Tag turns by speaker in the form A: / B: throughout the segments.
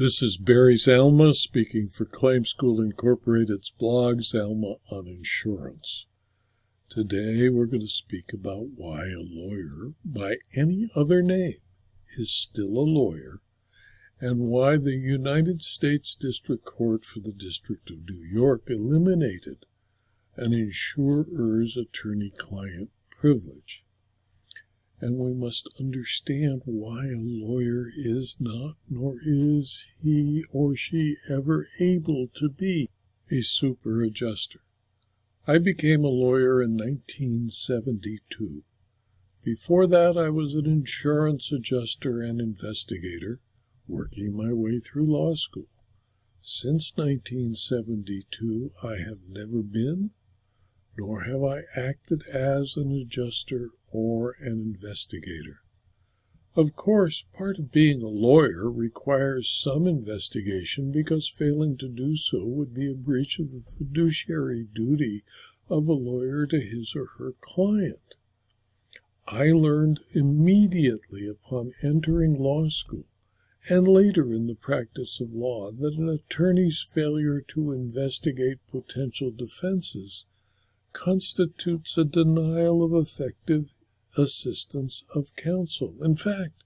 A: This is Barry Zalma speaking for Claim School Incorporated's blog, Zalma on Insurance. Today we're going to speak about why a lawyer by any other name is still a lawyer, and why the United States District Court for the District of New York eliminated an insurer's attorney-client privilege. And we must understand why a lawyer is not, nor is he or she ever able to be, a super adjuster. I became a lawyer in 1972. Before that, I was an insurance adjuster and investigator, working my way through law school. Since 1972, I have never been, nor have I acted as an adjuster or an investigator. Of course, part of being a lawyer requires some investigation because failing to do so would be a breach of the fiduciary duty of a lawyer to his or her client. I learned immediately upon entering law school and later in the practice of law that an attorney's failure to investigate potential defenses constitutes a denial of effective assistance of counsel. In fact,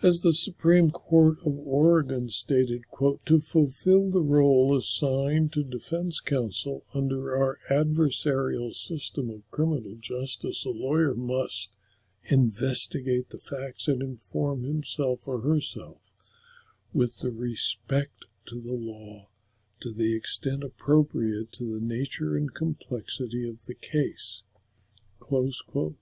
A: as the Supreme Court of Oregon stated, quote, to fulfill the role assigned to defense counsel under our adversarial system of criminal justice, a lawyer must investigate the facts and inform himself or herself with the respect to the law to the extent appropriate to the nature and complexity of the case. Close quote.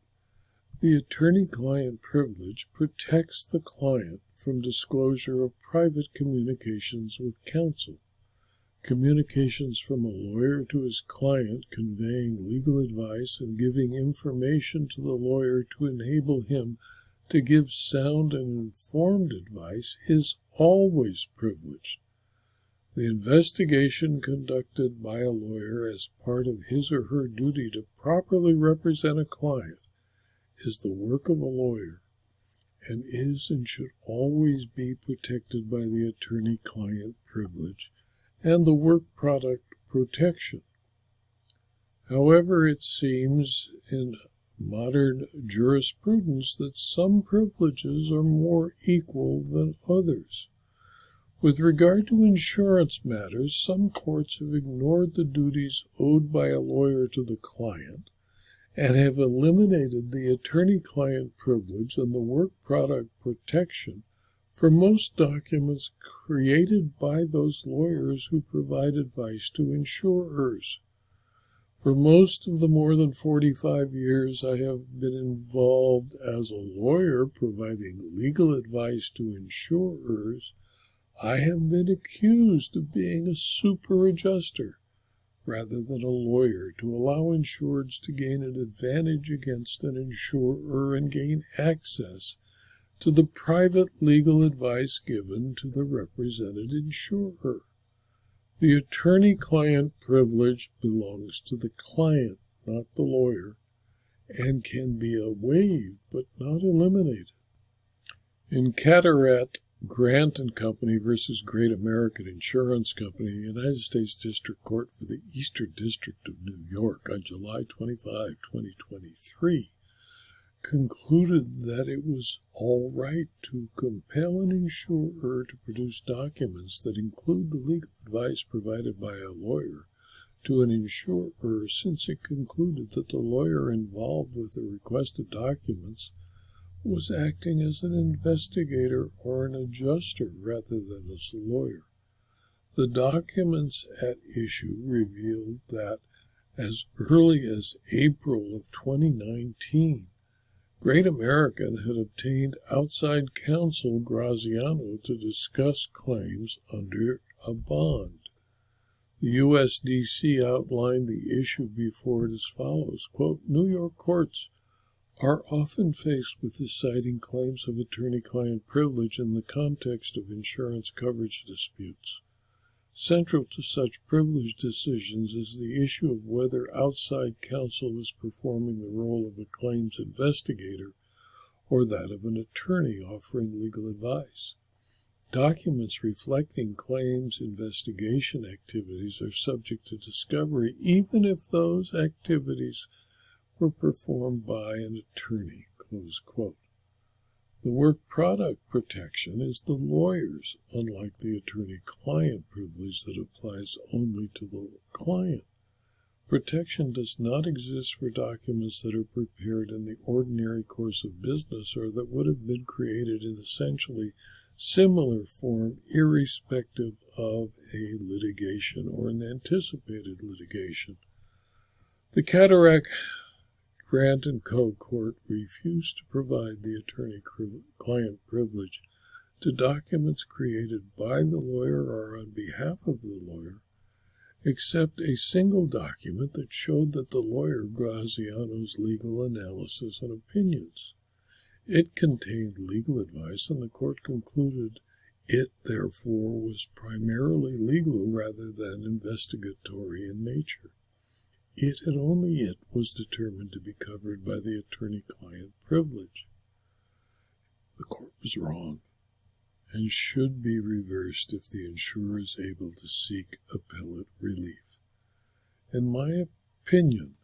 A: The attorney-client privilege protects the client from disclosure of private communications with counsel. Communications from a lawyer to his client conveying legal advice and giving information to the lawyer to enable him to give sound and informed advice is always privileged. The investigation conducted by a lawyer as part of his or her duty to properly represent a client is the work of a lawyer and is and should always be protected by the attorney-client privilege and the work product protection. However, it seems in modern jurisprudence that some privileges are more equal than others. With regard to insurance matters, some courts have ignored the duties owed by a lawyer to the client and have eliminated the attorney-client privilege and the work product protection for most documents created by those lawyers who provide advice to insurers. For most of the more than 45 years I have been involved as a lawyer providing legal advice to insurers, I have been accused of being a super adjuster rather than a lawyer to allow insureds to gain an advantage against an insurer and gain access to the private legal advice given to the represented insurer. The attorney-client privilege belongs to the client, not the lawyer, and can be waived but not eliminated. In Cataract, Grant & Company versus Great American Insurance Company, the United States District Court for the Eastern District of New York on July 25, 2023, concluded that it was all right to compel an insurer to produce documents that include the legal advice provided by a lawyer to an insurer, since it concluded that the lawyer involved with the requested documents was acting as an investigator or an adjuster rather than as a lawyer. The documents at issue revealed that as early as April of 2019, Great American had obtained outside counsel Graziano to discuss claims under a bond. The USDC outlined the issue before it as follows, quote, New York courts are often faced with deciding claims of attorney-client privilege in the context of insurance coverage disputes. Central to such privilege decisions is the issue of whether outside counsel is performing the role of a claims investigator or that of an attorney offering legal advice. Documents reflecting claims investigation activities are subject to discovery, even if those activities were performed by an attorney." Close quote. The work product protection is the lawyer's, unlike the attorney-client privilege that applies only to the client. Protection does not exist for documents that are prepared in the ordinary course of business or that would have been created in essentially similar form irrespective of a litigation or an anticipated litigation. The Cataract Grant & Co. Court refused to provide the attorney-client privilege to documents created by the lawyer or on behalf of the lawyer, except a single document that showed that the lawyer Graziano's legal analysis and opinions. It contained legal advice, and the court concluded it, therefore, was primarily legal rather than investigatory in nature. It and only it was determined to be covered by the attorney-client privilege. The court was wrong and should be reversed if the insurer is able to seek appellate relief. In my opinion,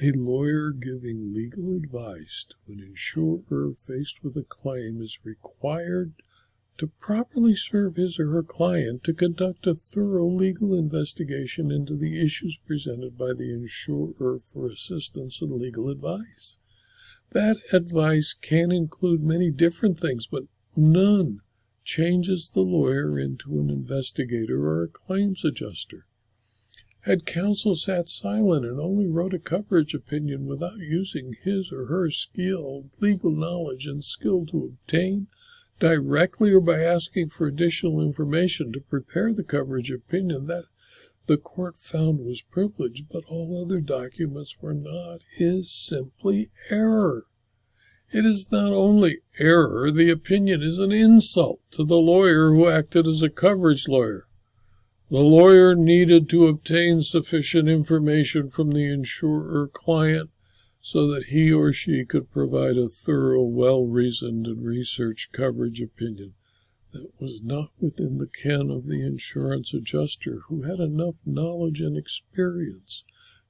A: a lawyer giving legal advice to an insurer faced with a claim is required to properly serve his or her client, to conduct a thorough legal investigation into the issues presented by the insurer for assistance and legal advice. That advice can include many different things, but none changes the lawyer into an investigator or a claims adjuster. Had counsel sat silent and only wrote a coverage opinion without using his or her skill, legal knowledge, and skill to obtain, directly or by asking for additional information to prepare the coverage opinion that the court found was privileged, but all other documents were not, is simply error. It is not only error, the opinion is an insult to the lawyer who acted as a coverage lawyer. The lawyer needed to obtain sufficient information from the insurer client so that he or she could provide a thorough, well-reasoned and researched coverage opinion that was not within the ken of the insurance adjuster, who had enough knowledge and experience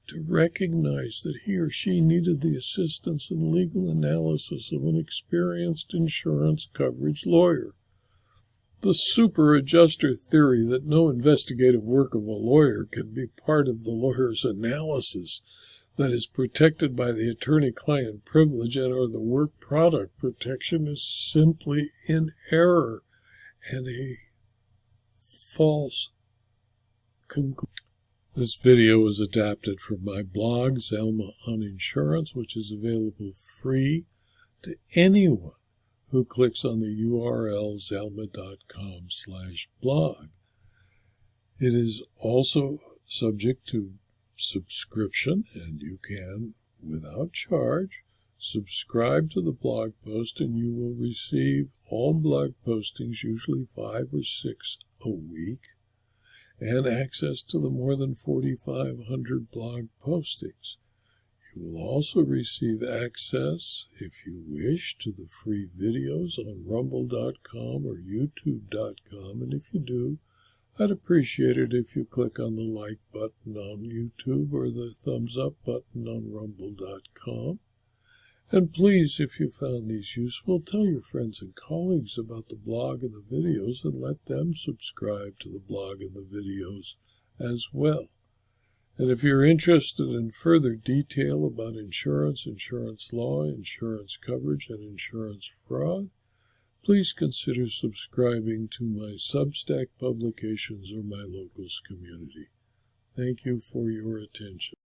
A: to recognize that he or she needed the assistance and legal analysis of an experienced insurance coverage lawyer. The super adjuster theory that no investigative work of a lawyer can be part of the lawyer's analysis that is protected by the attorney-client privilege and or the work product protection is simply in error and a false conclusion. This video was adapted from my blog, Zelma on Insurance, which is available free to anyone who clicks on the URL zelma.com/blog. It is also subject to subscription, and you can, without charge, subscribe to the blog post, and you will receive all blog postings, usually 5 or 6 a week, and access to the more than 4,500 blog postings. You will also receive access, if you wish, to the free videos on rumble.com or youtube.com, and if you do, I'd appreciate it if you click on the like button on YouTube or the thumbs up button on rumble.com. And please, if you found these useful, tell your friends and colleagues about the blog and the videos, and let them subscribe to the blog and the videos as well. And if you're interested in further detail about insurance, insurance law, insurance coverage, and insurance fraud, please consider subscribing to my Substack publications or my locals community. Thank you for your attention.